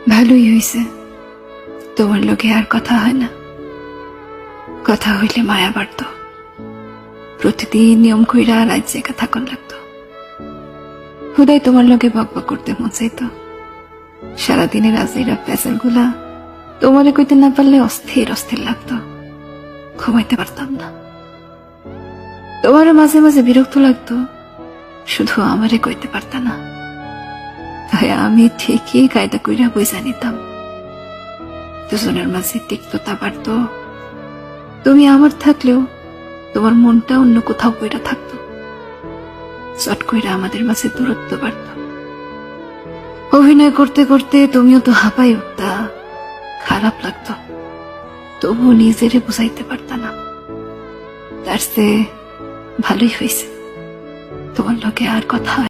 ভালোই হয়েছে, তোমার লোকে আর কথা হয় না। কথা হইলে মায়া বাড়ত, প্রতিদিন নিয়ম কইরা রাত জেগে থাকুন লাগতো। হুদাই তোমার লোকে বকবক করতে মন চাইতো। সারাদিনের আজেরা প্যাসেল গুলা তোমারে কইতে না পারলে অস্থির অস্থির লাগতো, ঘুমাইতে পারতাম না। তোমারও মাঝে মাঝে বিরক্ত লাগতো, শুধু আমারে কইতে পারতা না। তাই আমি ঠিকই কায়দা কইরা বুঝা নিতাম। দুজনের মাঝে তিক্ততা বাড়ত। তুমি আমার থাকলেও তোমার মনটা অন্য কোথাও কইরা থাকতো। চট কইরা আমাদের মাঝে দূরত্ব বাড়ত। অভিনয় করতে করতে তুমিও তো হাঁপাই উঠতা, খারাপ লাগতো, তবু নিজেরে বুঝাইতে পারতা না। তার চেয়ে ভালোই হয়েছে, তোমার লোকে আর কথা